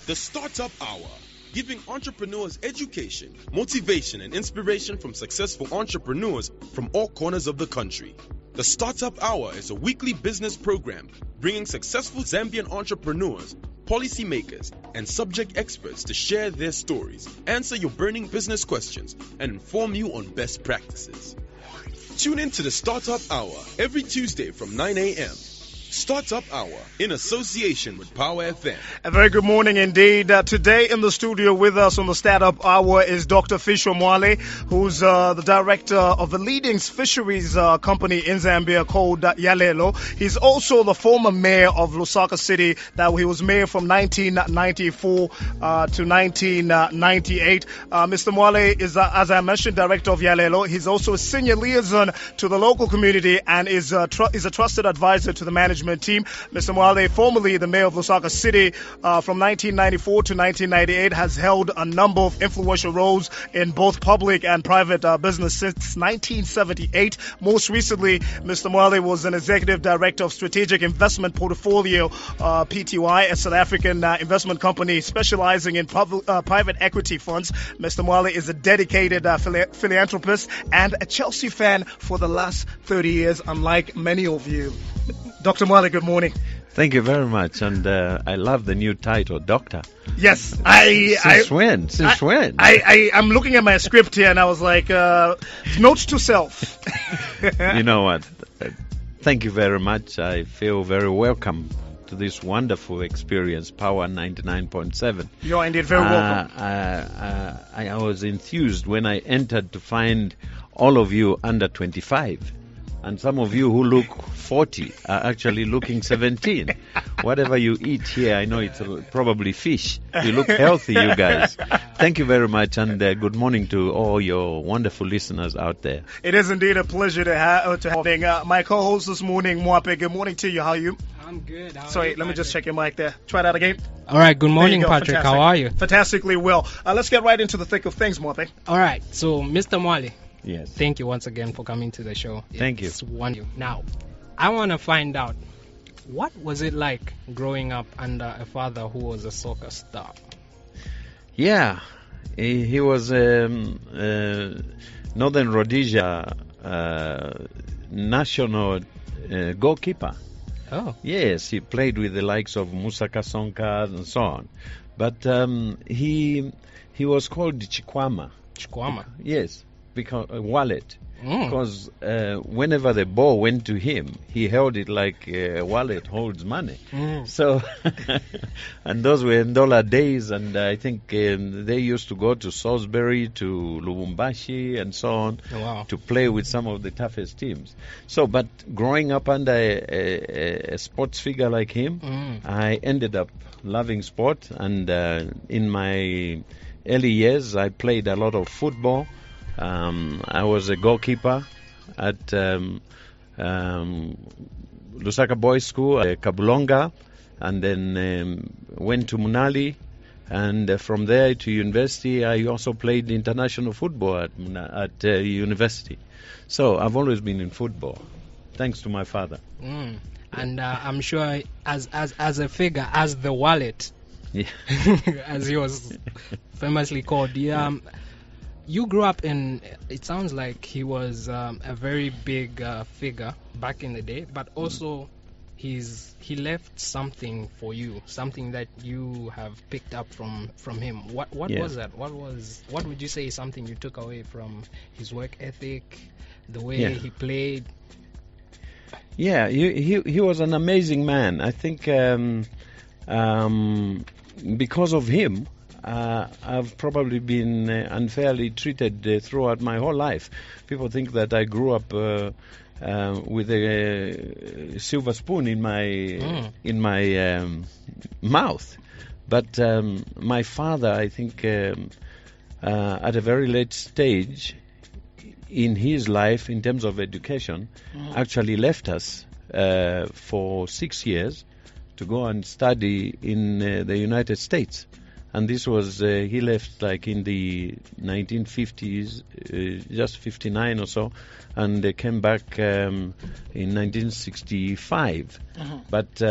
The Startup Hour, giving entrepreneurs education, motivation, and inspiration from successful entrepreneurs from all corners of the country. The Startup Hour is a weekly business program bringing successful Zambian entrepreneurs, policymakers, and subject experts to share their stories, answer your burning business questions, and inform you on best practices. Tune in to the Startup Hour every Tuesday from 9 a.m. Startup Hour in association with Power FM. A very good morning indeed. Today in the studio with us on the Startup Hour is Dr. Fisho Mwale, who's the director of the leading fisheries company in Zambia called Yalelo. He's also the former mayor of Lusaka City. That he was mayor from 1994 to 1998. Mr. Mwale is, as I mentioned, director of Yalelo. He's also a senior liaison to the local community and is a trusted advisor to the management team. Mr. Mwale, formerly the mayor of Lusaka City from 1994 to 1998, has held a number of influential roles in both public and private business since 1978. Most recently, Mr. Mwale was an executive director of Strategic Investment Portfolio, PTY, a South African investment company specializing in private equity funds. Mr. Mwale is a dedicated philanthropist and a Chelsea fan for the last 30 years, unlike many of you. Dr. Mwale, good morning. Thank you very much, and I love the new title, Doctor. Yes, Since when? I'm looking at my script here, and I was like, notes to self. You know what? Thank you very much. I feel very welcome to this wonderful experience, Power 99.7. You're indeed very welcome. I was enthused when I entered to find all of you under 25. And some of you who look 40 are actually looking 17. Whatever you eat here, I know it's probably fish. You look healthy, you guys. Thank you very much, and good morning to all your wonderful listeners out there. It is indeed a pleasure to have my co-host this morning, Mwape. Good morning to you. How are you? I'm good. Sorry, let me just check your mic there. Try that again. All right. Good morning, Patrick. Fantastic. How are you? Fantastically well. Let's get right into the thick of things, Mwape. All right. So, Mr. Mwale. Yes. Thank you once again for coming to the show. Thank you. It's wonderful. Now, I want to find out, what was it like growing up under a father who was a soccer star? Yeah, he was Northern Rhodesia national goalkeeper. Oh. Yes, he played with the likes of Musa Kasonka and so on. But he was called Chikwama. Chikwama? Yes. Because wallet, Mm. because whenever the ball went to him, he held it like a wallet holds money. Mm. So, and those were dollar days, and I think they used to go to Salisbury, to Lubumbashi, and so on, Oh, wow. to play with some of the toughest teams. So, but growing up under a sports figure like him, I ended up loving sport, and in my early years, I played a lot of football. I was a goalkeeper at Lusaka Boys School, Kabulonga, and then went to Munali, and from there to university. I also played international football at university. So I've always been in football, thanks to my father. Mm. And I'm sure as a figure, as the wallet, Yeah. as he was famously called, you grew up in, it sounds like he was a very big figure back in the day, but also he left something for you, something that you have picked up from him. What Yeah. was that? What would you say is something you took away from his work ethic, the way Yeah. he played? Yeah, he was an amazing man. I think because of him, I've probably been unfairly treated throughout my whole life. People think that I grew up with a silver spoon in my mouth, but my father, I think, at a very late stage in his life, in terms of education, actually left us for 6 years to go and study in the United States. And this was, he left like in the 1950s, just 59 or so, and they came back in 1965. But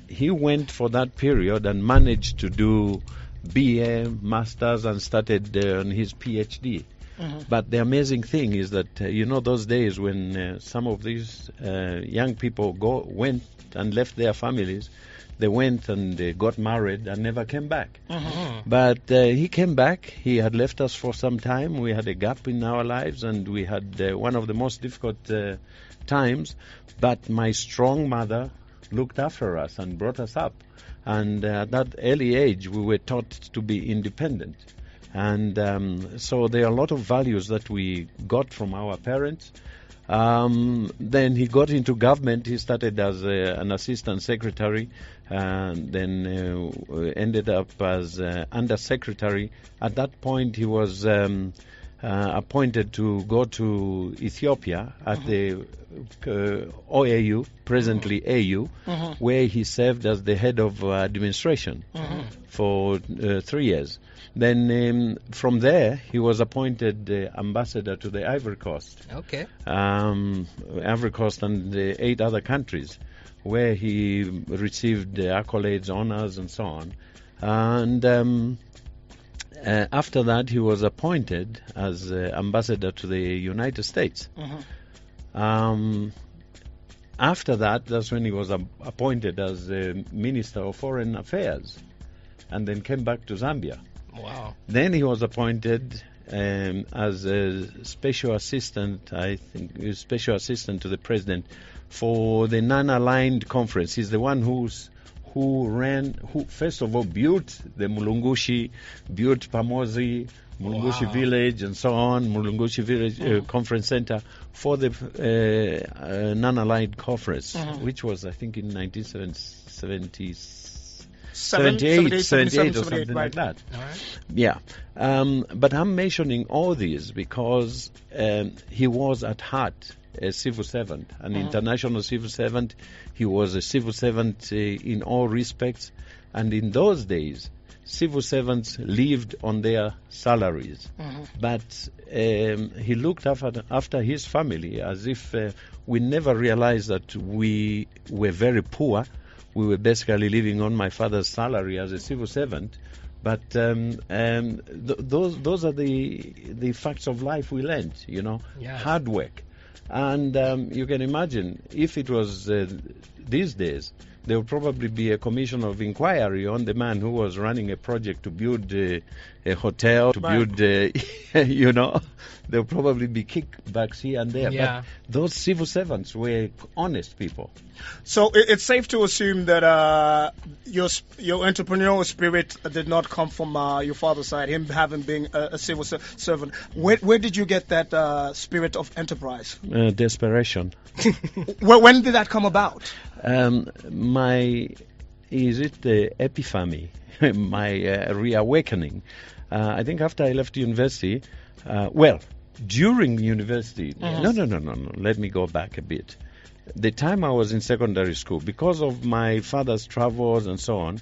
he went for that period and managed to do BA, Masters, and started on his PhD. But the amazing thing is that, those days when some of these young people went and left their families, they went and got married and never came back. But he came back. He had left us for some time. We had a gap in our lives, and we had one of the most difficult times. But my strong mother looked after us and brought us up. And at that early age, we were taught to be independent. And so there are a lot of values that we got from our parents. Then he got into government. He started as an assistant secretary, and then ended up as under-secretary. At that point, he was appointed to go to Ethiopia at the OAU, presently AU, where he served as the head of administration for 3 years. Then from there, he was appointed ambassador to the Ivory Coast. Okay. Ivory Coast and 8 other countries, where he received accolades, honors, and so on. And after that, he was appointed as ambassador to the United States. After that, that's when he was appointed as Minister of Foreign Affairs, and then came back to Zambia. Wow. Then he was appointed as a special assistant, special assistant to the president for the non-aligned conference. He's the one who first of all built the Mulungushi, built Pamozi, Mulungushi Village, and so on, Mulungushi Village Conference Center for the non-aligned conference, which was, I think, in 1978 or something like that. All right. Yeah. But I'm mentioning all these because he was at heart a civil servant, an international civil servant. He was a civil servant in all respects. And in those days, civil servants lived on their salaries. But he looked after his family as if we never realized that we were very poor. We were basically living on my father's salary as a civil servant. But those are the facts of life we learned, Yes. hard work. And you can imagine, if it was these days, there would probably be a commission of inquiry on the man who was running a project to build a hotel, to build, there would probably be kickbacks here and there. Yeah. But those civil servants were honest people. So it's safe to assume that your entrepreneurial spirit did not come from your father's side, him having been a civil servant. Where did you get that spirit of enterprise? Desperation. When did that come about? The epiphany, my reawakening. I think after I left university, during university, no, let me go back a bit. The time I was in secondary school, because of my father's travels and so on,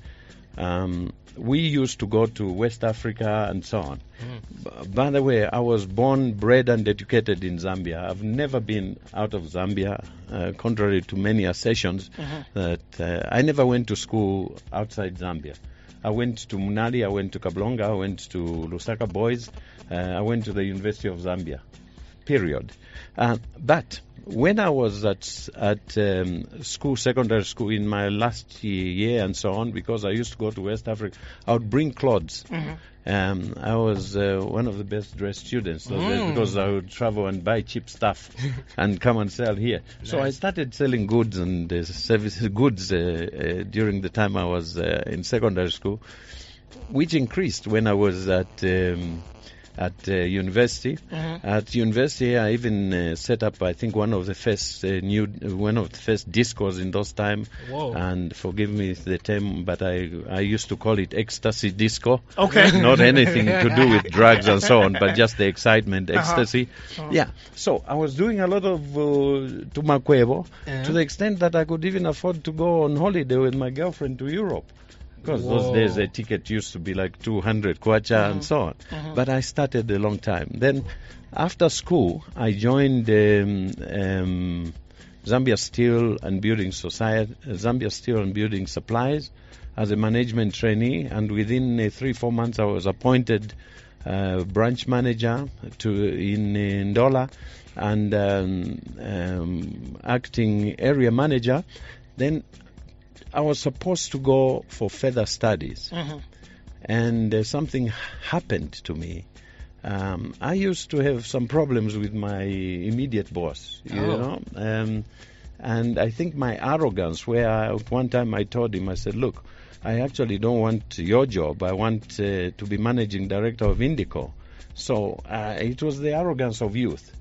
we used to go to West Africa and so on. By the way, I was born, bred, and educated in Zambia. I've never been out of Zambia, contrary to many assertions that I never went to school outside Zambia. I went to Mwale, I went to Kablonga, I went to Lusaka Boys, I went to the University of Zambia, period. But when I was at school, secondary school, in my last year and so on, because I used to go to West Africa, I would bring clothes. I was one of the best dressed students those days, because I would travel and buy cheap stuff and come and sell here. Nice. So I started selling goods and goods during the time I was in secondary school, which increased when I was at university. At university, I even set up, I think, one of the first discos in those time. Whoa. And forgive me the term, but I used to call it ecstasy disco. Okay. Not anything to do with drugs and so on, but just the excitement, ecstasy. Yeah. So I was doing a lot of tumakwebo, to the extent that I could even afford to go on holiday with my girlfriend to Europe. Because those days a ticket used to be like 200 kwacha and so on. But I started a long time. Then after school, I joined Zambia Steel and Building Society, Zambia Steel and Building Supplies. as a management trainee, and within 3-4 months I was appointed branch manager in Ndola and acting area manager. Then I was supposed to go for further studies, and something happened to me. I used to have some problems with my immediate boss, you know, and I think my arrogance, where at one time I told him, I said, look, I actually don't want your job. I want to be managing director of Indico. So it was the arrogance of youth.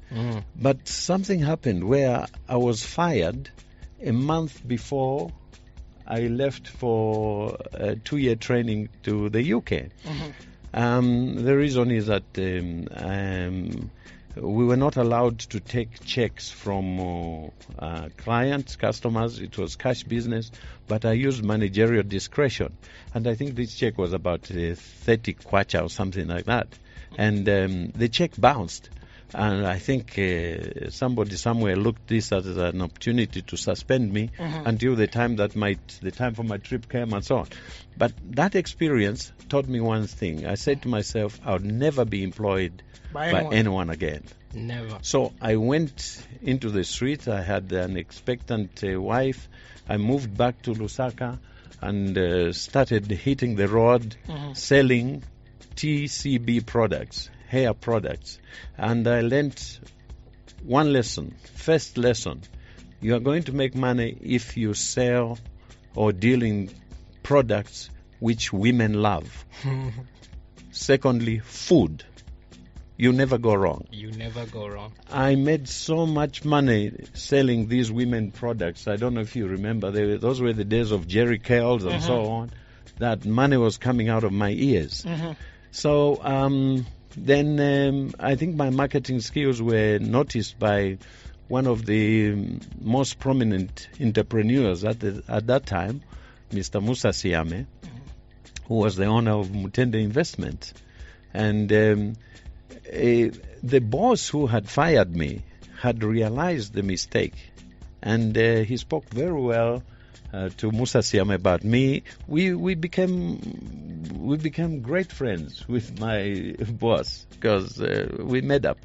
But something happened where I was fired a month before I left for a 2-year training to the UK. The reason is that we were not allowed to take checks from clients, customers. It was cash business, but I used managerial discretion. And I think this check was about 30 kwacha or something like that. And the check bounced. And I think somebody somewhere looked this as an opportunity to suspend me until the time for my trip came and so on. But that experience taught me one thing. I said to myself, I would never be employed by anyone again. Never. So I went into the street. I had an expectant wife. I moved back to Lusaka and started hitting the road, selling TCB products, hair products. And I learned one lesson. First lesson, you are going to make money if you sell or deal in products which women love. Secondly, food. You never go wrong. You never go wrong. I made so much money selling these women products. I don't know if you remember. Those were the days of Jerry Curls and so on. That money was coming out of my ears. So then I think my marketing skills were noticed by one of the most prominent entrepreneurs at that time, Mr. Musa Siame, who was the owner of Mutende Investment. And the boss who had fired me had realized the mistake. And he spoke very well to Musa Siame about me. We became great friends with my boss because we made up.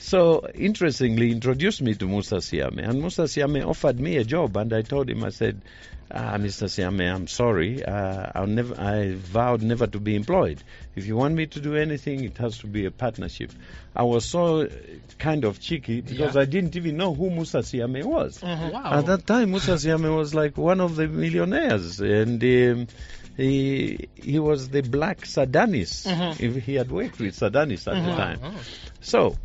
So interestingly, introduced me to Musa Siame, and Musa Siame offered me a job, and I told him, I said, Mr. Siame, I'm sorry, I vowed never to be employed. If you want me to do anything, it has to be a partnership. I was so kind of cheeky because I didn't even know who Musa Siame was. Wow. At that time, Musa Siame was like one of the millionaires, and he was the black Sadanis. If he had worked with Sadanis at the time. So,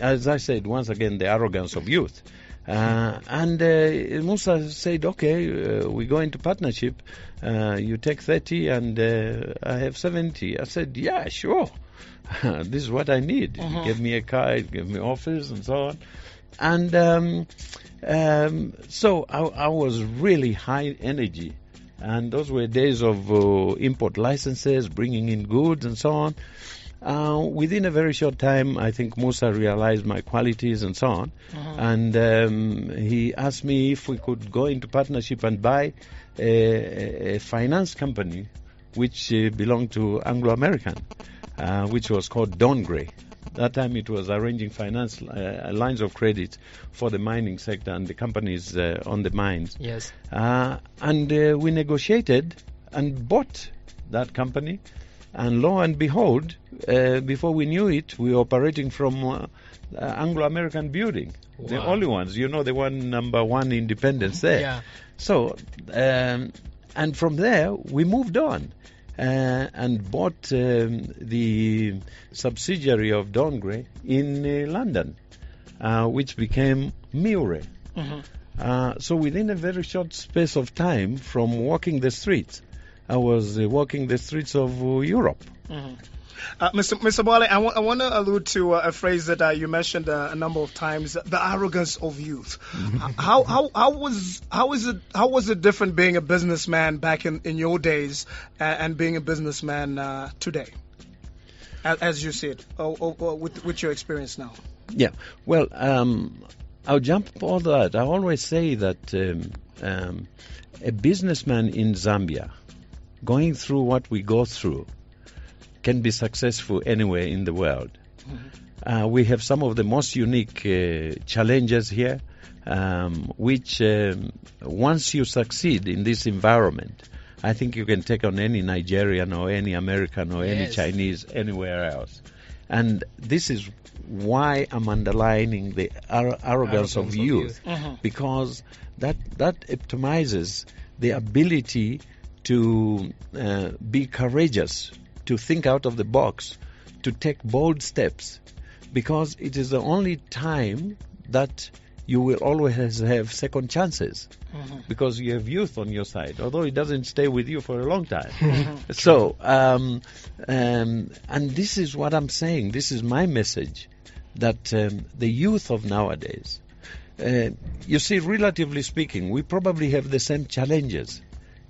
as I said, once again, the arrogance of youth. And Musa said, okay, we go into partnership. You take 30 and I have 70. I said, yeah, sure. This is what I need. He gave me a car, he gave me office and so on. And so I was really high energy. And those were days of import licenses, bringing in goods and so on. Within a very short time, I think Musa realized my qualities and so on. And he asked me if we could go into partnership and buy a finance company which belonged to Anglo-American, which was called Dongre. That time it was arranging finance lines of credit for the mining sector and the companies on the mines. Yes. And we negotiated and bought that company. And lo and behold, before we knew it, we were operating from Anglo-American building. Wow. The only ones, the one number one Independence there. Yeah. So, and from there, we moved on and bought the subsidiary of Dongre in London, which became Miure. So within a very short space of time, from walking the streets, I was walking the streets of Europe. Mr. Mwale, I want to allude to a phrase that you mentioned a number of times: the arrogance of youth. How was it different being a businessman back in your days and being a businessman today, as you see it, or with your experience now? Yeah. Well, I'll jump all that. I always say that a businessman in Zambia going through what we go through can be successful anywhere in the world. We have some of the most unique challenges here, which once you succeed in this environment, I think you can take on any Nigerian or any American or any Chinese anywhere else. And this is why I'm underlining the arrogance of youth, because that epitomizes the ability to be courageous, to think out of the box, to take bold steps, because it is the only time that you will always have second chances, because you have youth on your side, although it doesn't stay with you for a long time. So, and this is what I'm saying. This is my message, that the youth of nowadays, you see, relatively speaking, we probably have the same challenges.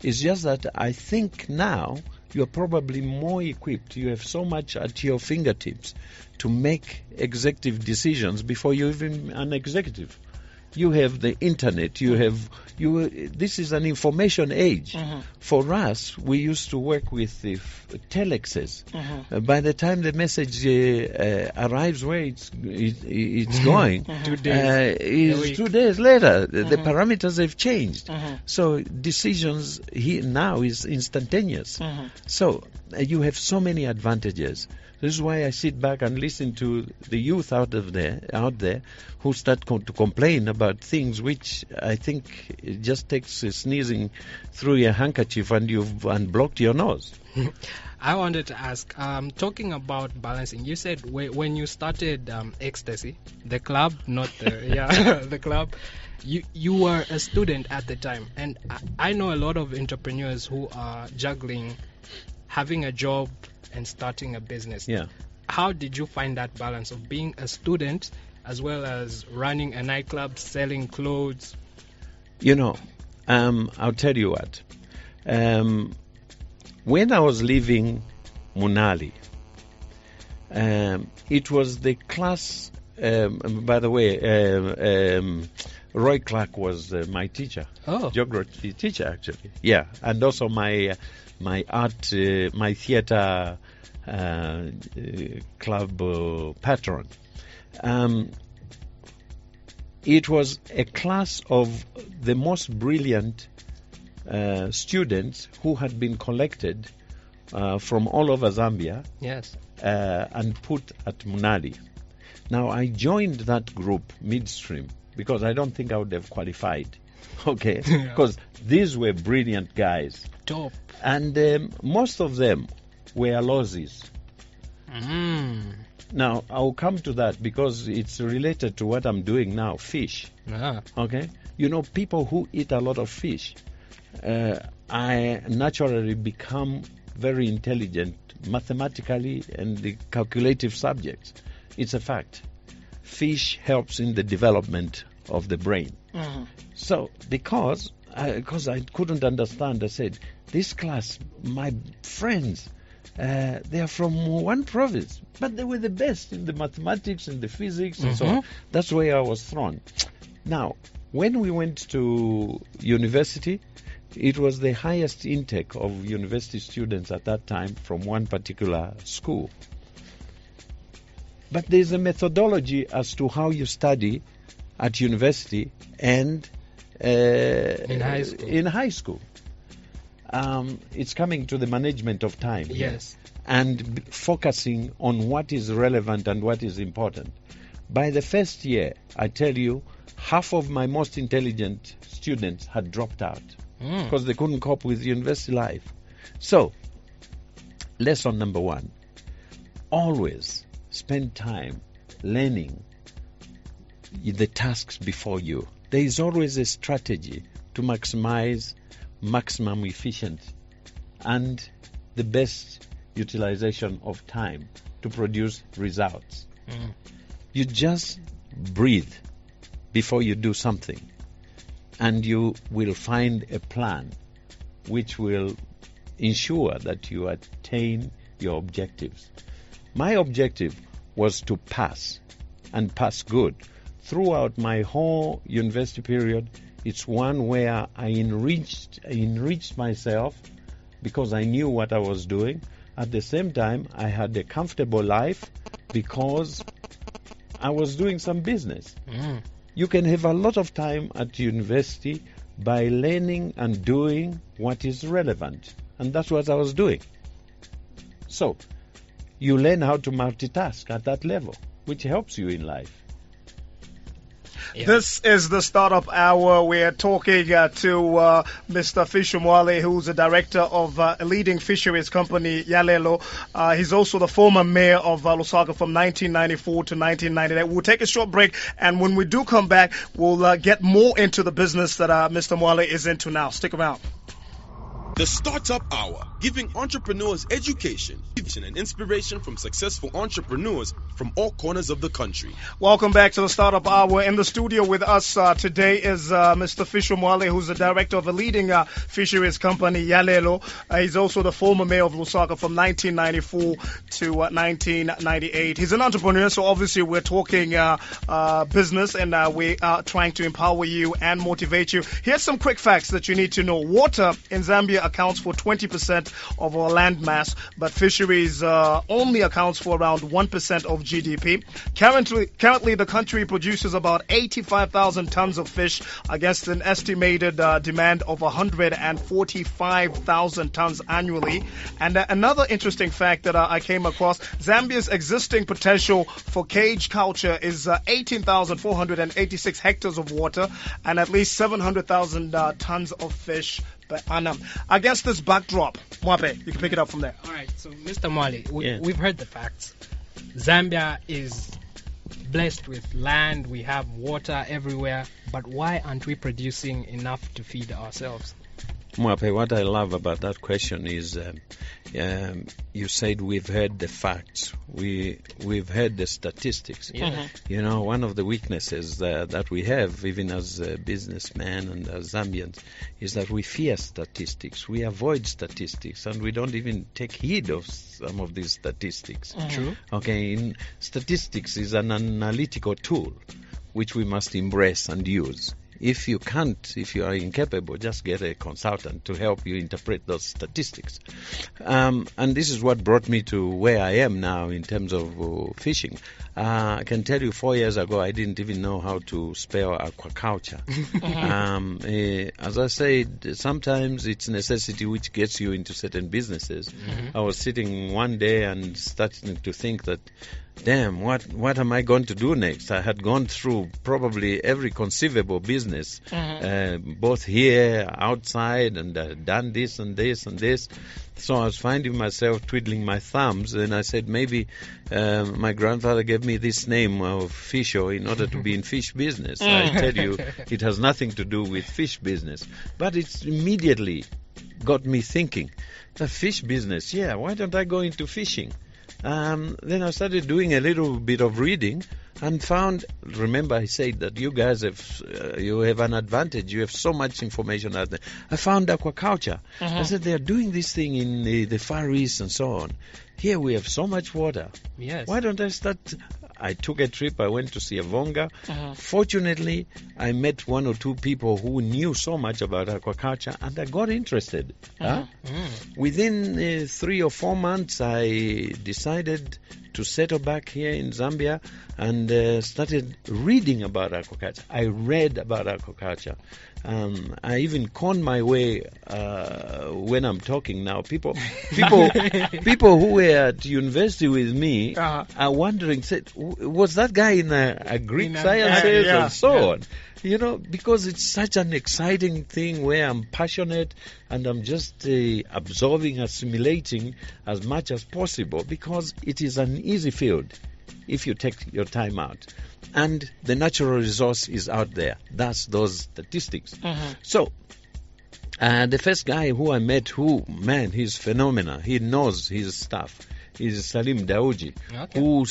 It's just that I think now you are probably more equipped. You have so much at your fingertips to make executive decisions before you're even an executive. You have the internet. This is an information age. For us, we used to work with the telexes. By the time the message arrives where it's going, 2 days. 2 days later. The parameters have changed. So decisions now is instantaneous. So you have so many advantages. This is why I sit back and listen to the youth out there who start to complain about things which I think it just takes sneezing through your handkerchief and you've unblocked your nose. I wanted to ask, talking about balancing, you said when you started Ecstasy, the club, not the, the club, you were a student at the time. And I know a lot of entrepreneurs who are juggling having a job and starting a business. Yeah. How did you find that balance of being a student as well as running a nightclub, selling clothes? I'll tell you what. When I was leaving Mwale, it was the class. By the way, Roy Clark was my teacher. Geography teacher, actually. Yeah, and also my art, my theater club patron. It was a class of the most brilliant students who had been collected from all over Zambia. Yes. And put at Mwale. Now, I joined that group midstream because I don't think I would have qualified. Okay? Because these were brilliant guys. Top. And most of them were losses. Now, I'll come to that because it's related to what I'm doing now, fish. Okay? People who eat a lot of fish, I naturally become very intelligent mathematically and the calculative subjects. It's a fact. Fish helps in the development of the brain. So, because I couldn't understand, I said, this class, my friends, they are from one province, but they were the best in the mathematics and the physics and so on. That's where I was thrown. Now, when we went to university, it was the highest intake of university students at that time from one particular school. But there's a methodology as to how you study at university and in high school. It's coming to the management of time. Yes. And focusing on what is relevant and what is important. By the first year, I tell you, half of my most intelligent students had dropped out because they couldn't cope with university life. So, lesson number one, always spend time learning the tasks before you. There is always a strategy to maximize maximum efficient and the best utilization of time to produce results. You just breathe before you do something, and you will find a plan which will ensure that you attain your objectives. My objective was to pass, and pass good, throughout my whole university period, it's one where I enriched myself because I knew what I was doing. At the same time, I had a comfortable life because I was doing some business. You can have a lot of time at university by learning and doing what is relevant. And that's what I was doing. So, you learn how to multitask at that level, which helps you in life. Yeah. This is the Startup Hour. We're talking to Mr. Fisho Mwale, who's the director of a leading fisheries company, Yalelo. He's also the former mayor of Lusaka from 1994 to 1998. We'll take a short break, and when we do come back, we'll get more into the business that Mr. Mwale is into now. Stick around. The Startup Hour, giving entrepreneurs education and inspiration from successful entrepreneurs from all corners of the country. Welcome back to the Startup Hour. In the studio with us today is Mr. Fisho Mwale, who's the director of a leading fisheries company, Yalelo. He's also the former mayor of Lusaka from 1994 to 1998. He's an entrepreneur, so obviously we're talking business, and we are trying to empower you and motivate you. Here's some quick facts that you need to know. Water in Zambia accounts for 20% of our land mass, but fisheries only accounts for around 1% of GDP. Currently, the country produces about 85,000 tons of fish against an estimated demand of 145,000 tons annually. And another interesting fact that I came across, Zambia's existing potential for cage culture is 18,486 hectares of water and at least 700,000 tons of fish per annum. Against this backdrop, Mwape, you can pick it up from there. All right, so Mr. Mwale, we've heard the facts. Zambia is blessed with land, we have water everywhere, but why aren't we producing enough to feed ourselves? Mwape, what I love about that question is you said we've heard the facts. We've heard the statistics. Yeah. You know, one of the weaknesses that we have, even as businessmen and as Zambians, is that we fear statistics. We avoid statistics, and we don't even take heed of some of these statistics. True. Okay, statistics is an analytical tool which we must embrace and use. If you are incapable, just get a consultant to help you interpret those statistics. And this is what brought me to where I am now in terms of fishing. I can tell you 4 years ago, I didn't even know how to spell aquaculture. As I said, sometimes it's necessity which gets you into certain businesses. I was sitting one day and starting to think that, damn, what am I going to do next? I had gone through probably every conceivable business, both here, outside, and done this and this and this. So I was finding myself twiddling my thumbs, and I said, maybe my grandfather gave me this name of Fisho in order to be in fish business. I tell you, it has nothing to do with fish business. But it's immediately got me thinking, the fish business, why don't I go into fishing? Then I started doing a little bit of reading and found, remember I said that you guys you have an advantage, you have so much information out there. I found aquaculture. I said they are doing this thing in the Far East and so on. Here we have so much water. Yes. Why don't I start? I took a trip, I went to Siavonga. Fortunately, I met one or two people who knew so much about aquaculture, and I got interested. Within 3 or 4 months, I decided to settle back here in Zambia and started reading about aquaculture. I read about aquaculture. I even conned my way when I'm talking now. People who were at university with me are wondering, said, was that guy in Greek sciences and so on? You know, because it's such an exciting thing where I'm passionate and I'm just absorbing, assimilating as much as possible, because it is an easy field if you take your time out. And the natural resource is out there. That's those statistics. So, the first guy who I met, he's phenomenal. He knows his stuff. He's Salim Dauji, who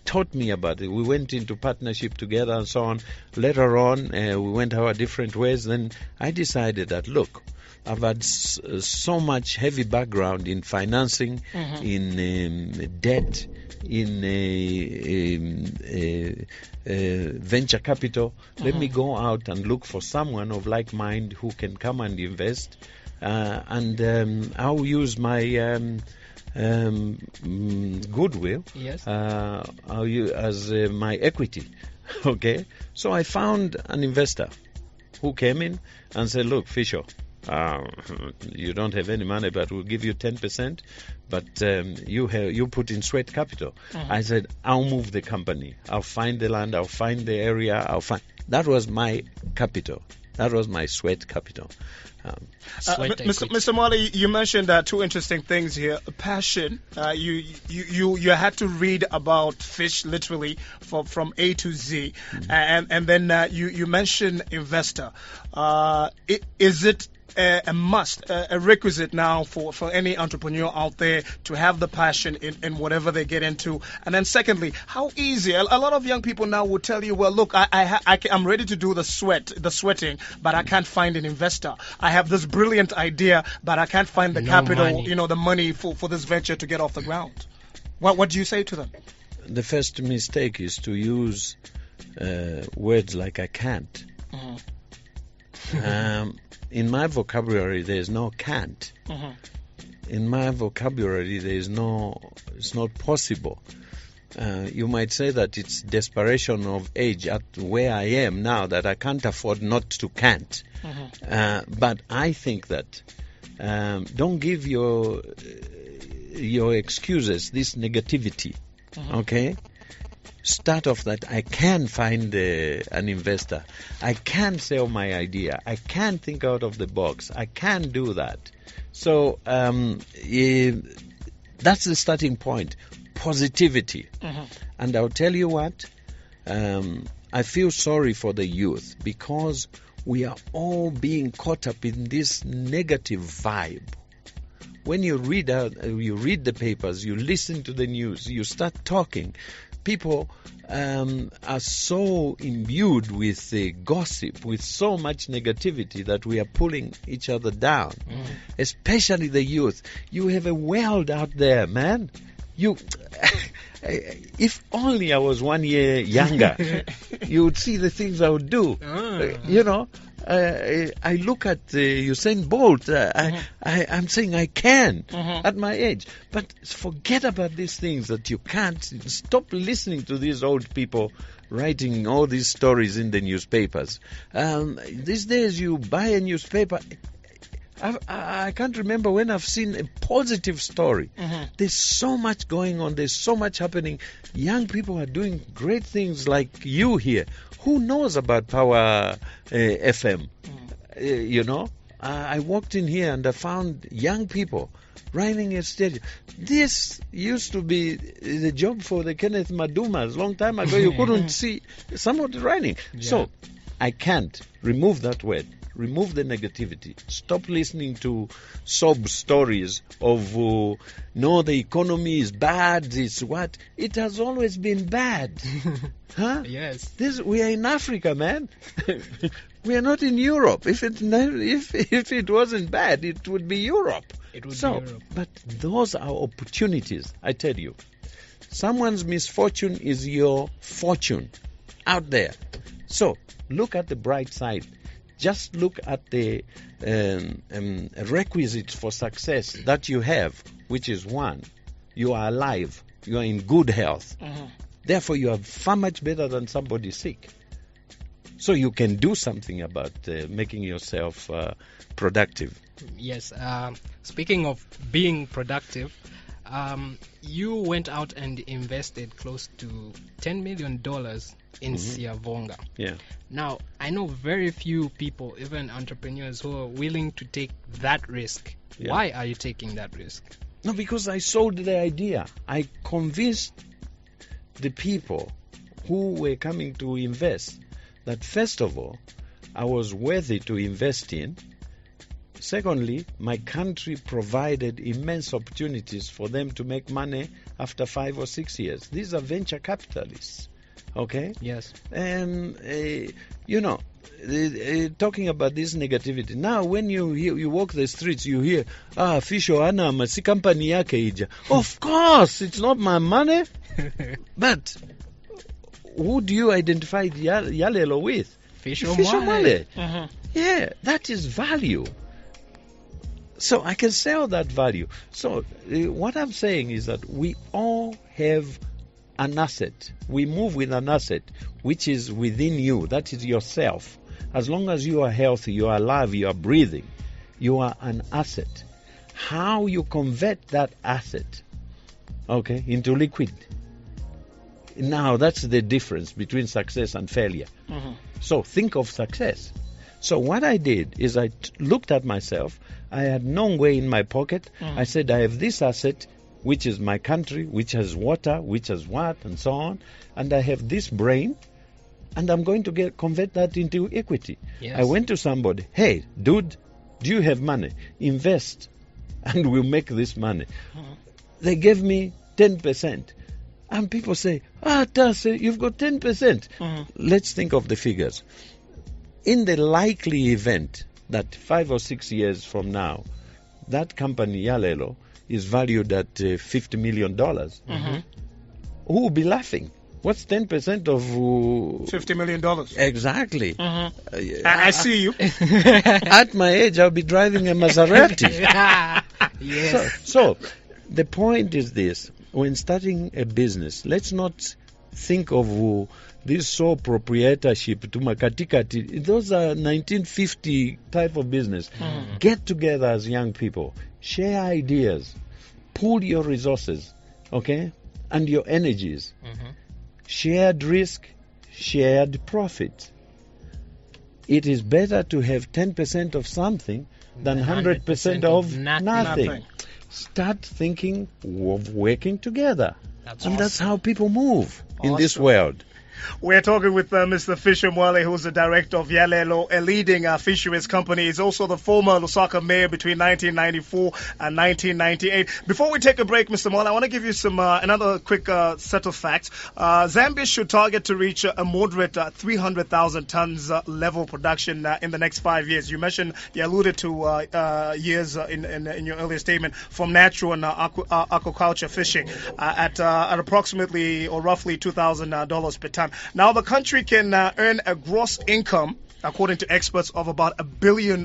taught me about it. We went into partnership together and so on. Later on, we went our different ways. Then I decided that, look, I've had so much heavy background in financing, in debt, in venture capital. Let me go out and look for someone of like mind who can come and invest, and I'll use my goodwill. Yes. I'll use as my equity. Okay, so I found an investor who came in and said, "Look, Fisho, you don't have any money, but we'll give you 10%. But you put in sweat capital." I said, "I'll move the company. I'll find the land. I'll find the area. That was my capital. That was my sweat capital." Mr. Mwale, you mentioned two interesting things here. Passion. You had to read about fish literally from A to Z, and then you mentioned investor. Is it a must, a requisite now for any entrepreneur out there to have the passion in whatever they get into? And then secondly, how easy? A lot of young people now will tell you, well, look, I'm ready to do the sweating, but I can't find an investor. I have this brilliant idea, but I can't find the capital, money. The money for this venture to get off the ground. What do you say to them? The first mistake is to use words like "I can't." In my vocabulary, there is no can't. In my vocabulary, it's not possible. You might say that it's desperation of age at where I am now that I can't afford not to can't. But I think that don't give your excuses this negativity. Okay? Start off that I can find an investor. I can sell my idea. I can think out of the box. I can do that. So that's the starting point. Positivity. And I'll tell you what, I feel sorry for the youth because we are all being caught up in this negative vibe. When you read the papers, you listen to the news, you start talking, people are so imbued with gossip, with so much negativity that we are pulling each other down, especially the youth. You have a world out there, man. If only I was 1 year younger, you would see the things I would do. I look at Usain Bolt. I'm saying I can at my age. But forget about these things that you can't. Stop listening to these old people writing all these stories in the newspapers. These days you buy a newspaper. I can't remember when I've seen a positive story. There's so much going on. There's so much happening. Young people are doing great things like you here. Who knows about Power FM? I walked in here and I found young people running a stadium. This used to be the job for the Kenneth Madumas. Long time ago, you couldn't see someone running. Yeah. So I can't remove that word. Remove the negativity. Stop listening to sob stories of, no, the economy is bad, it's what? It has always been bad. Huh? Yes. We are in Africa, man. We are not in Europe. If it wasn't bad, it would be Europe. It would be Europe. But those are opportunities, I tell you. Someone's misfortune is your fortune out there. So look at the bright side. Just look at the requisites for success that you have, which is one, you are alive, you are in good health. Therefore, you are far much better than somebody sick. So you can do something about making yourself productive. Yes. Speaking of being productive, you went out and invested close to $10 million in Siavonga. Yeah. Now, I know very few people, even entrepreneurs, who are willing to take that risk. Yeah. Why are you taking that risk? No, because I sold the idea. I convinced the people who were coming to invest that, first of all, I was worthy to invest in. Secondly, my country provided immense opportunities for them to make money after 5 or 6 years. These are venture capitalists. Okay? Yes. And, talking about this negativity. Now, when you walk the streets, you hear, Fisho, si company yake ija. Of course, it's not my money. But who do you identify Yalelo with? Fisho Mwale. Mm-hmm. Yeah, that is value. So I can sell that value. So what I'm saying is that we all have an asset. We move with an asset which is within you. That is yourself. As long as you are healthy, you are alive, you are breathing, you are an asset. How you convert that asset, okay, into liquid. Now that's the difference between success and failure. Mm-hmm. So think of success. So what I did is I looked at myself. I had no way in my pocket. Mm-hmm. I said, I have this asset, which is my country, which has water, which has what, and so on. And I have this brain, and I'm going to convert that into equity. Yes. I went to somebody, hey, dude, do you have money? Invest, and we'll make this money. Mm-hmm. They gave me 10%. And people say, Tas, you've got 10%. Mm-hmm. Let's think of the figures. In the likely event that 5 or 6 years from now, that company, Yalelo, is valued at $50 million, Mm-hmm. who will be laughing? What's 10% of... $50 million. Exactly. Mm-hmm. I see you. At my age, I'll be driving a Maserati. Yes. So, the point is this. When starting a business, let's not think of this sole proprietorship to makatikati. Those are 1950 type of business. Mm-hmm. Get together as young people. Share ideas. Pool your resources, okay, and your energies. Mm-hmm. Shared risk, shared profit. It is better to have 10% of something than 100% of nothing. Start thinking of working together. That's how people move in this world. We're talking with Mr. Fisho Mwale, who's the director of Yalelo, a leading fisheries company. He's also the former Lusaka mayor between 1994 and 1998. Before we take a break, Mr. Mwale, I want to give you some another quick set of facts. Zambia should target to reach a moderate 300,000 tons level production in the next 5 years. You alluded to years in your earlier statement from natural and aquaculture fishing at approximately or roughly $2,000 per ton. Now, the country can earn a gross income, according to experts, of about $1 billion,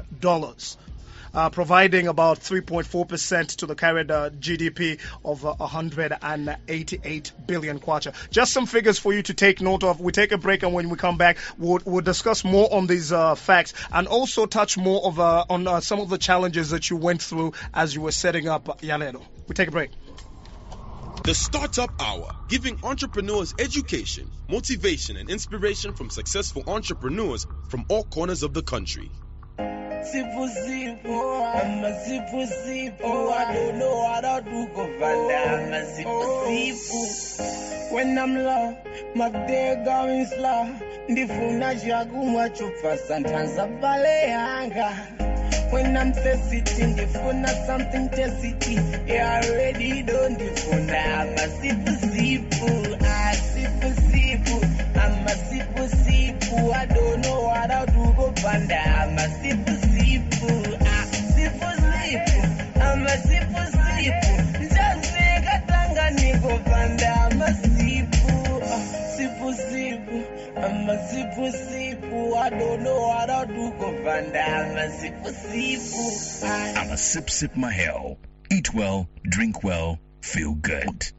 providing about 3.4% to the carried GDP of 188 billion kwacha. Just some figures for you to take note of. We take a break, and when we come back, we'll discuss more on these facts and also touch more of on some of the challenges that you went through as you were setting up Yalelo. We take a break. The Startup Hour, giving entrepreneurs education, motivation, and inspiration from successful entrepreneurs from all corners of the country. Sipu sipu, I'm a sipu sipu. I don't know what I'll do, Govanda. I'm a sipu sipu. When I'm low, my day going slow. Ndifuna jaguma chupa santanza bale yanga. When I'm sitting, ndifuna something tasty. Yeah, already don't ndifuna. I'm a sipu sipu. I sipu sipu. I'm a sipu sipu. I don't know what I'll do, Govanda. I'm a sipu sipu. I'm a sipu sipu. Just make a tanga niko panda. I'm a sipu sipu. I'm a sipu sipu. I don't know what I'll do, Govanda. I'm a sipu sipu. I'm a sip mahel. Eat well, drink well, feel good.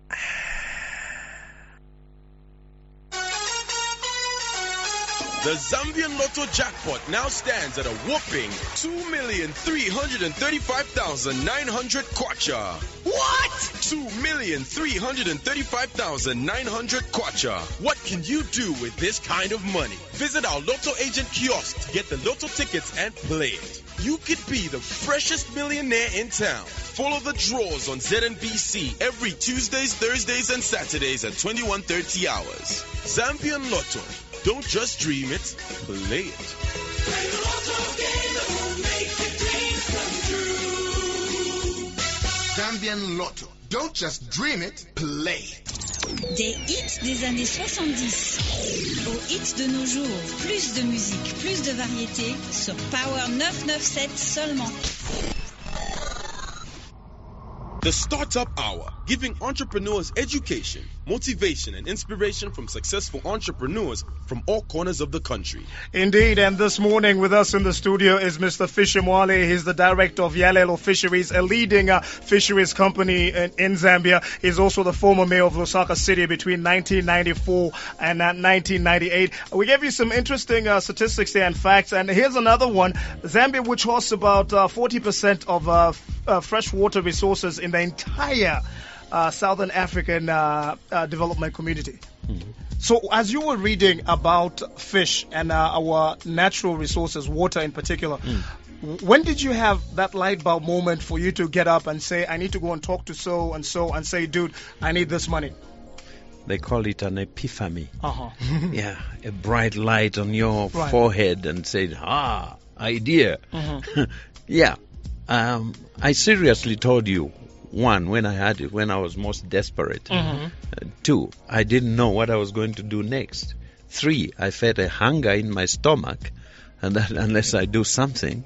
The Zambian Lotto jackpot now stands at a whopping 2,335,900 kwacha. What? 2,335,900 kwacha. What can you do with this kind of money? Visit our Lotto agent kiosk to get the Lotto tickets and play it. You could be the freshest millionaire in town. Follow the draws on ZNBC every Tuesdays, Thursdays, and Saturdays at 21:30 hours. Zambian Lotto. Don't just dream it, play it. Play the Lotto game that will make your dreams come true. Zambian Lotto. Don't just dream it, play it. Des hits des années 70 aux hits de nos jours. Plus de musique, plus de variété sur Power 997 seulement. The Startup Hour, giving entrepreneurs education, motivation, and inspiration from successful entrepreneurs from all corners of the country. Indeed, and this morning with us in the studio is Mr. Fisho Mwale. He's the director of Yalelo Fisheries, a leading fisheries company in Zambia. He's also the former mayor of Lusaka City between 1994 and 1998. We gave you some interesting statistics there and facts, and here's another one. Zambia, which hosts about 40% of freshwater resources in the entire Southern African development community. Mm-hmm. So as you were reading about fish and our natural resources, water in particular, when did you have that light bulb moment for you to get up and say, I need to go and talk to so and so and say, dude, I need this money? They call it an epiphany. Uh-huh. Yeah, a bright light on your forehead and say, idea. Mm-hmm. Yeah. I seriously told you, one, when I had it, when I was most desperate. Mm-hmm. Two, I didn't know what I was going to do next. Three, I felt a hunger in my stomach, and that unless I do something,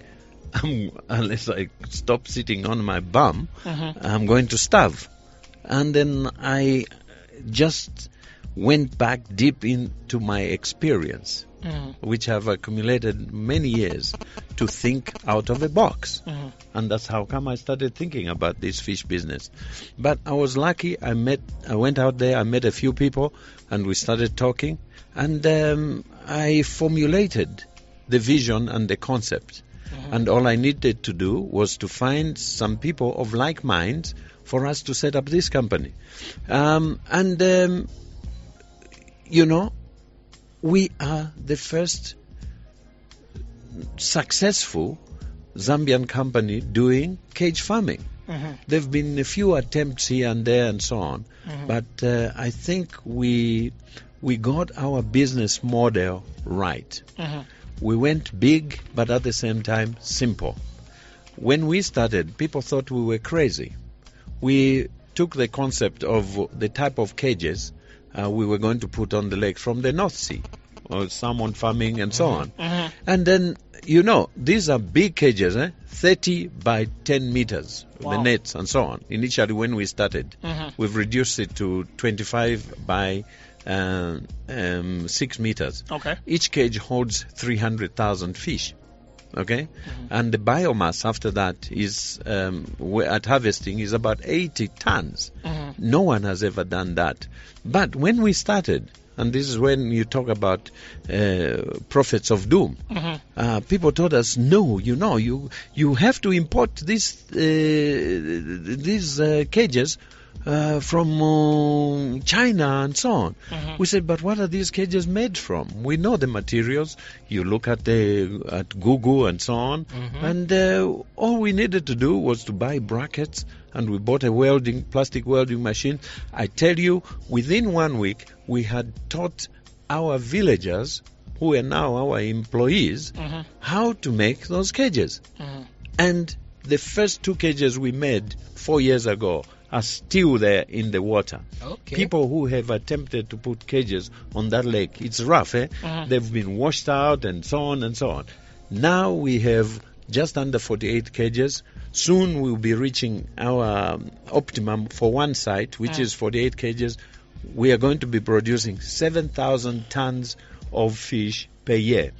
unless I stop sitting on my bum, I'm going to starve. And then I just went back deep into my experience, which have accumulated many years, to think out of the box. And that's how come I started thinking about this fish business. But I was lucky. I went out there, I met a few people, and we started talking. And I formulated the vision and the concept. And all I needed to do was to find some people of like minds for us to set up this company. We are the first successful Zambian company doing cage farming. There have been a few attempts here and there and so on, but I think we got our business model right. We went big, but at the same time simple. When we started, people thought we were crazy. We took the concept of the type of cages we were going to put on the lake from the North Sea, or salmon farming and so on. And then, these are big cages, 30 by 10 meters, the nets and so on. Initially, when we started, we've reduced it to 25 by 6 meters. Okay. Each cage holds 300,000 fish. Okay, and the biomass after that is at harvesting is about 80 tons. No one has ever done that. But when we started, and this is when you talk about prophets of doom, people told us, no, you have to import these cages from China and so on. We said, but what are these cages made from? We know the materials. You look at Google and so on, and all we needed to do was to buy brackets, and we bought a plastic welding machine. I tell you, within 1 week, we had taught our villagers, who are now our employees, how to make those cages. And the first 2 cages we made 4 years ago are still there in the water. Okay. People who have attempted to put cages on that lake, it's rough, They've been washed out and so on and so on. Now we have just under 48 cages. Soon we'll be reaching our optimum for one site, which is 48 cages. We are going to be producing 7,000 tons of fish per year.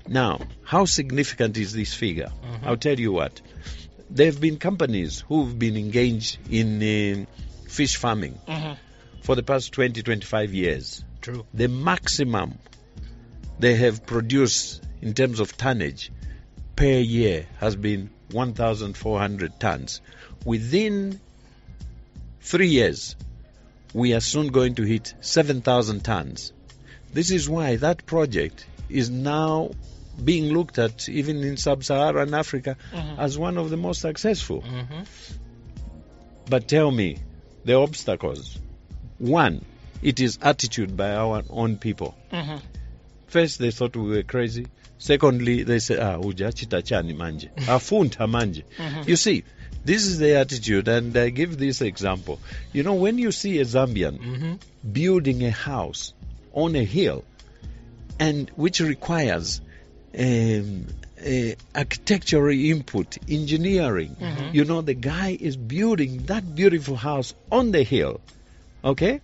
Now, how significant is this figure? I'll tell you what. There have been companies who've been engaged in fish farming for the past 20, 25 years. True. The maximum they have produced in terms of tonnage per year has been 1,400 tons. Within 3 years, we are soon going to hit 7,000 tons. This is why that project is now being looked at, even in sub-Saharan Africa, as one of the most successful. But tell me, the obstacles. One, it is attitude by our own people. First, they thought we were crazy. Secondly, they said, ujachita chani manje. Afunta manje. You see, this is the attitude, and I give this example. When you see a Zambian building a house on a hill, and which requires architectural input, engineering. You know, the guy is building that beautiful house on the hill, okay?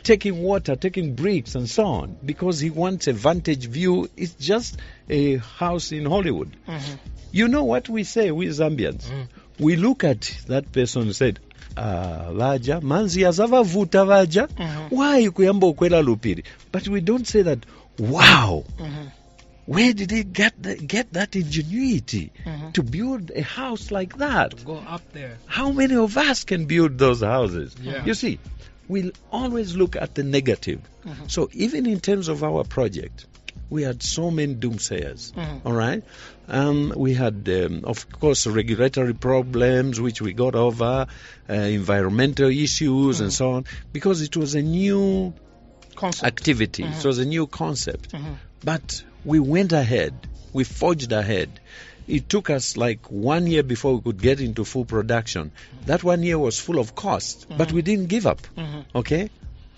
Taking water, taking bricks and so on, because he wants a vantage view. It's just a house in Hollywood. You know what we say, we Zambians? We look at that person and said, vaja, manzi azavavuta vaja, why kuyamba ukwela lupiri? But we don't say that, wow, where did he get that ingenuity to build a house like that? To go up there. How many of us can build those houses? Yeah. You see, we'll always look at the negative. So even in terms of our project, we had so many doomsayers, all right? We had, of course, regulatory problems, which we got over, environmental issues and so on, because it was a new activity. It was a new concept. But we went ahead. We forged ahead. It took us like 1 year before we could get into full production. That 1 year was full of cost, but we didn't give up, okay?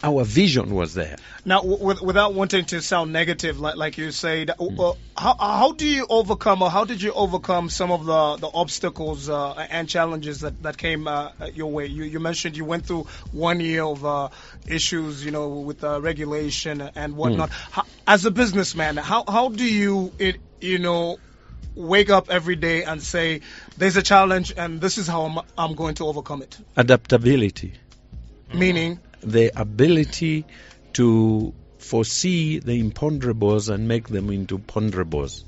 Our vision was there. Now, without wanting to sound negative, like you said, how do you overcome, or how did you overcome some of the obstacles and challenges that came your way? You mentioned you went through 1 year of issues, you know, with regulation and whatnot. As a businessman, how do you, you know, wake up every day and say, there's a challenge and this is how I'm going to overcome it? Adaptability. Meaning? The ability to foresee the imponderables and make them into ponderables.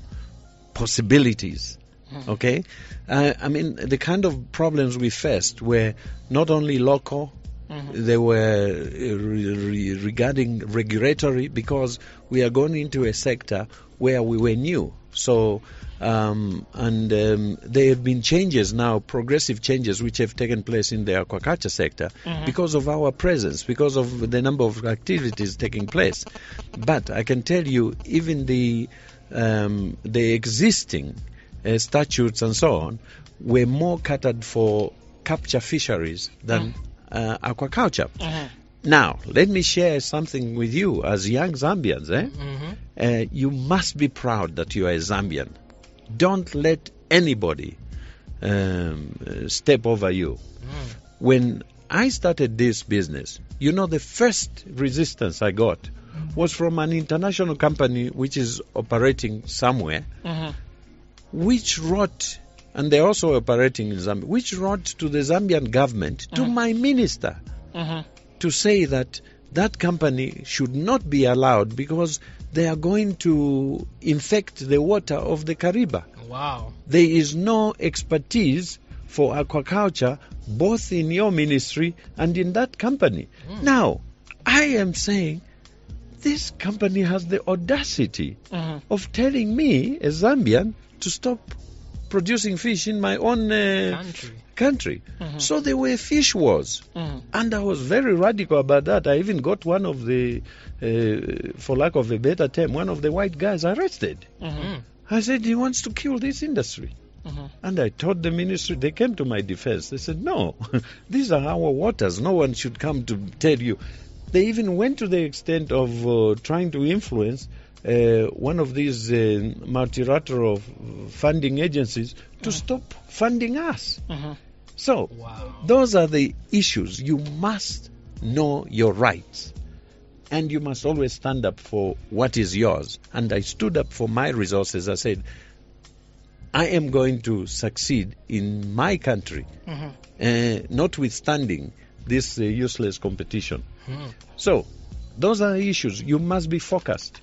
Possibilities. Okay? I mean, the kind of problems we faced were not only local, they were regarding regulatory, because we are going into a sector where we were new. So, there have been changes now, progressive changes, which have taken place in the aquaculture sector because of our presence, because of the number of activities taking place. But I can tell you, even the existing statutes and so on were more catered for capture fisheries than aquaculture. Now, let me share something with you as young Zambians. You must be proud that you are a Zambian. Don't let anybody step over you. When I started this business, you know, the first resistance I got was from an international company which is operating somewhere, which wrote, and they're also operating in Zambia, which wrote to the Zambian government, to my minister, to say that that company should not be allowed because they are going to infect the water of the Kariba. Wow. There is no expertise for aquaculture both in your ministry and in that company. Now, I am saying this company has the audacity of telling me, a Zambian, to stop producing fish in my own country. So there were fish wars. And I was very radical about that. I even got one of the, for lack of a better term, one of the white guys arrested. I said, he wants to kill this industry. And I told the ministry, they came to my defense. They said, no, these are our waters. No one should come to tell you. They even went to the extent of trying to influence one of these multilateral funding agencies to stop funding us. So, those are the issues. You must know your rights. And you must always stand up for what is yours. And I stood up for my resources. I said, I am going to succeed in my country, notwithstanding this useless competition. So, those are the issues. You must be focused.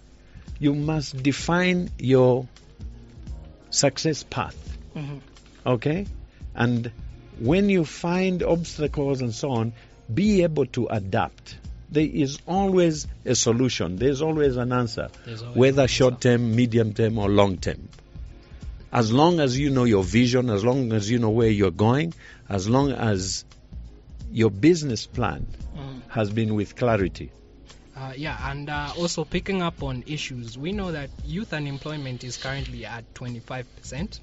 You must define your success path. Okay? And when you find obstacles and so on, be able to adapt. There is always a solution. There's always an answer, whether short-term, medium-term, or long-term. As long as you know your vision, as long as you know where you're going, as long as your business plan has been with clarity. And also picking up on issues, we know that youth unemployment is currently at 25%.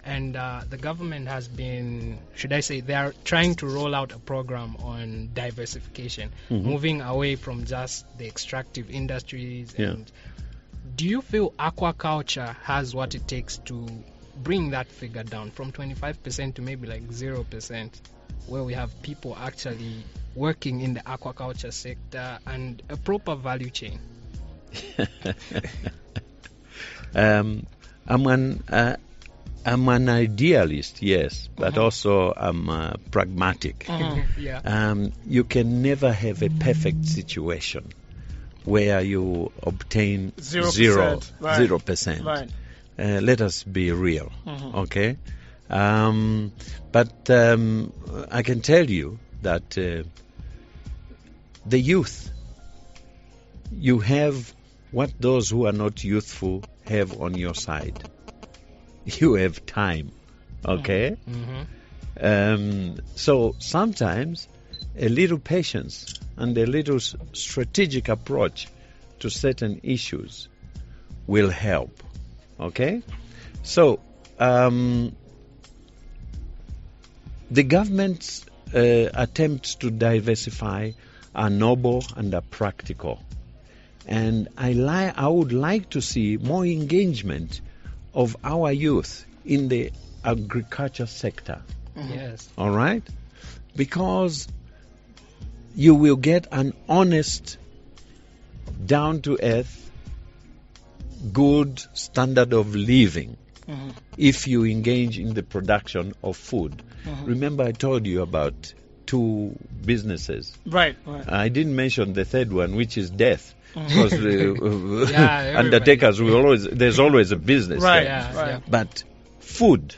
And the government has been, should I say, they are trying to roll out a program on diversification, moving away from just the extractive industries and Do you feel aquaculture has what it takes to bring that figure down from 25% to maybe like 0%, where we have people actually working in the aquaculture sector and a proper value chain? I'm an idealist, yes, but also I'm pragmatic. You can never have a perfect situation where you obtain 0%. Right. Let us be real, okay? But I can tell you that the youth, you have what those who are not youthful have on your side. You have time, okay? So sometimes a little patience and a little strategic approach to certain issues will help, okay? So the government's attempts to diversify are noble and are practical. And I would like to see more engagement of our youth in the agriculture sector. Yes. All right? Because you will get an honest, down-to-earth, good standard of living if you engage in the production of food. Remember I told you about 2 businesses. Right. I didn't mention the third one, which is death. Because undertakers, there's always a business Right. there. But food,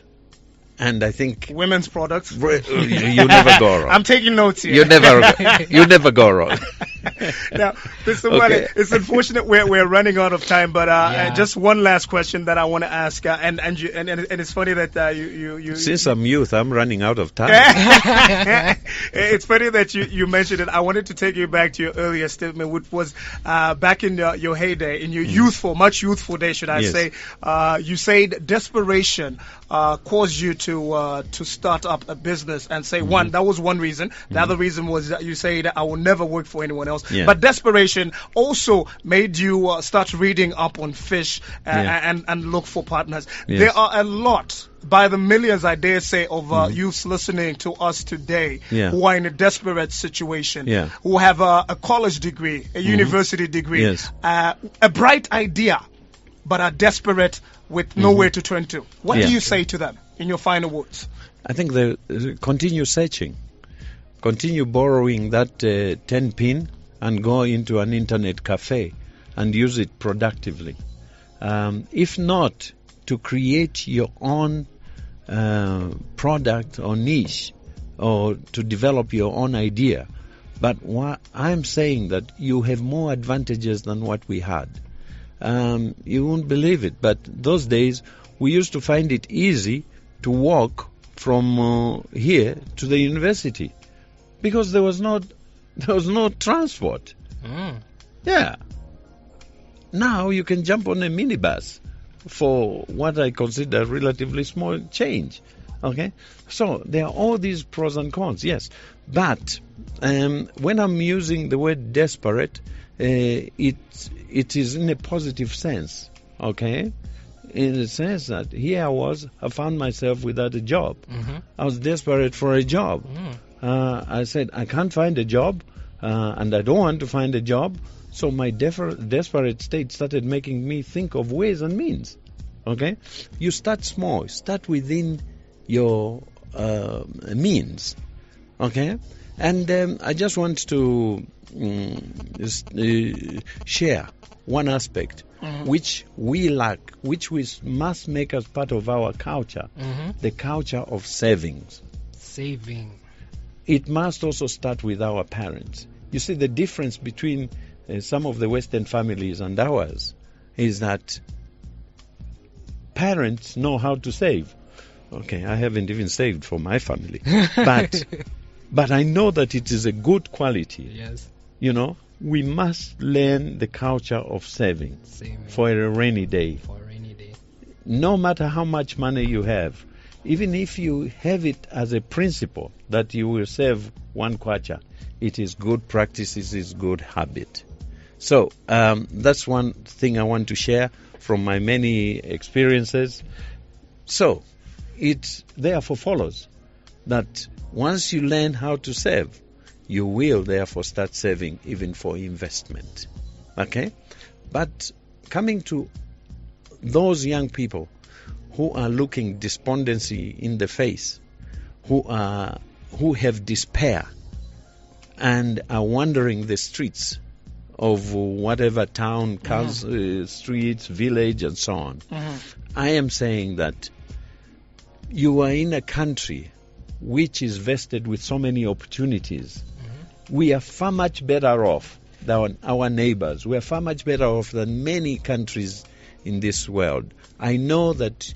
and I think women's products, you never go wrong. I'm taking notes here. You never go wrong. Now, Mr. Mwale, it's unfortunate we're running out of time, but just one last question that I want to ask, and it's funny that you since I'm youth, I'm running out of time. It's funny that you mentioned it. I wanted to take you back to your earlier statement, which was back in your heyday, in your much youthful day, should I say? You said desperation caused you to start up a business, and say that was one reason. The other reason was that you said I will never work for anyone else. But desperation also made you start reading up on fish and look for partners. There are a lot, by the millions, I dare say, of youths listening to us today who are in a desperate situation, who have a college degree, a university degree, a bright idea, but are desperate with nowhere to turn to. What do you say to them in your final words? I think continue searching. Continue borrowing that 10 pin and go into an internet cafe and use it productively. If not, to create your own product or niche, or to develop your own idea. But I'm saying that you have more advantages than what we had. You won't believe it, but those days we used to find it easy to walk from here to the university because there was no transport. Yeah. Now you can jump on a minibus for what I consider relatively small change. Okay? So there are all these pros and cons, yes. But when I'm using the word desperate, it is in a positive sense. Okay? In the sense that here I found myself without a job. I was desperate for a job. I said, I can't find a job, and I don't want to find a job. So my desperate state started making me think of ways and means. Okay? You start small. Start within your means. Okay? And I just want to share one aspect which we lack, which we must make as part of our culture, the culture of savings. Saving. It must also start with our parents. You see, the difference between some of the Western families and ours is that parents know how to save. Okay, I haven't even saved for my family. But I know that it is a good quality. Yes. You know, we must learn the culture of saving for a rainy day. No matter how much money you have, even if you have it as a principle that you will save 1 kwacha, it is good practice, it is good habit. So that's one thing I want to share from my many experiences. So it therefore follows that once you learn how to save, you will therefore start saving even for investment. Okay? But coming to those young people who are looking despondency in the face, who have despair and are wandering the streets of whatever town, streets, village, and so on. I am saying that you are in a country which is vested with so many opportunities. We are far much better off than our neighbors. We are far much better off than many countries in this world. I know that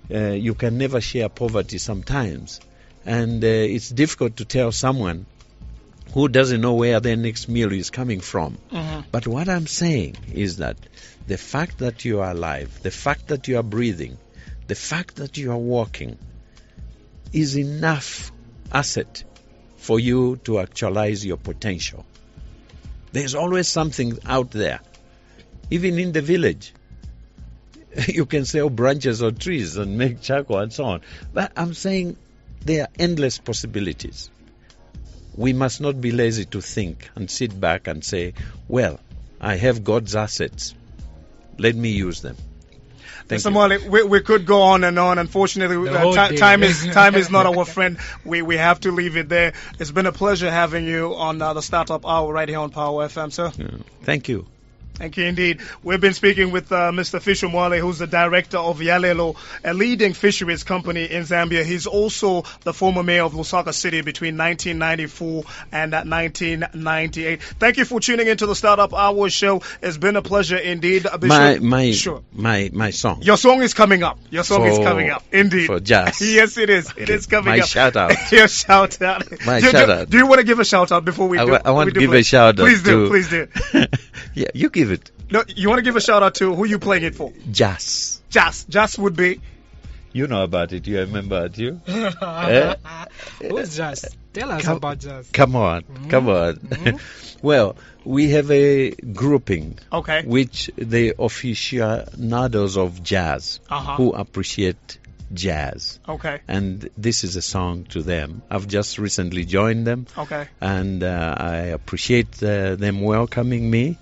you can never share poverty sometimes, and it's difficult to tell someone who doesn't know where their next meal is coming from. But what I'm saying is that the fact that you are alive, the fact that you are breathing, the fact that you are walking is enough asset for you to actualize your potential. There's always something out there. Even in the village, you can sell branches or trees and make charcoal and so on. But I'm saying there are endless possibilities. We must not be lazy to think and sit back and say, well, I have God's assets. Let me use them. Mr. Mwale, we could go on and on. Unfortunately, time is not our friend. We have to leave it there. It's been a pleasure having you on the Startup Hour right here on Power FM, sir. Thank you. Thank you indeed. We've been speaking with Mr. Fisho Mwale, who's the director of Yalelo, a leading fisheries company in Zambia. He's also the former mayor of Lusaka City between 1994 and 1998. Thank you for tuning into the Startup Hour show. It's been a pleasure indeed. My song. Your song is coming up. Your song is coming up. Indeed. For jazz. Yes, it is. It is coming my up. Shout out. Your shout out. My shout out. Do you want to give a shout out before we do? I want to give a shout out. Please do. Yeah, you give it. No, you want to give a shout out to who you playing it for? Jazz. Jazz would be. You know about it. You remember it, you? Who's Jazz? Tell us about Jazz. Come on. Well, we have a grouping, which the aficionados of jazz who appreciate jazz. And this is a song to them. I've just recently joined them. And I appreciate them welcoming me.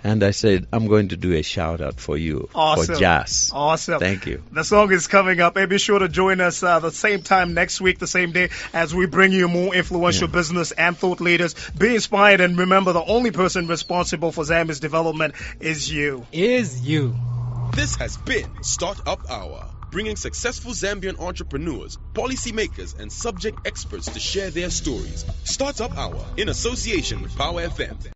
And I said, I'm going to do a shout out for you for jazz. Awesome. Thank you. The song is coming up. Hey, be sure to join us the same time next week, the same day, as we bring you more influential business and thought leaders. Be inspired, and remember, the only person responsible for Zambia's development is you. This has been Startup Hour, bringing successful Zambian entrepreneurs, policymakers, and subject experts to share their stories. Startup Hour, in association with Power FM.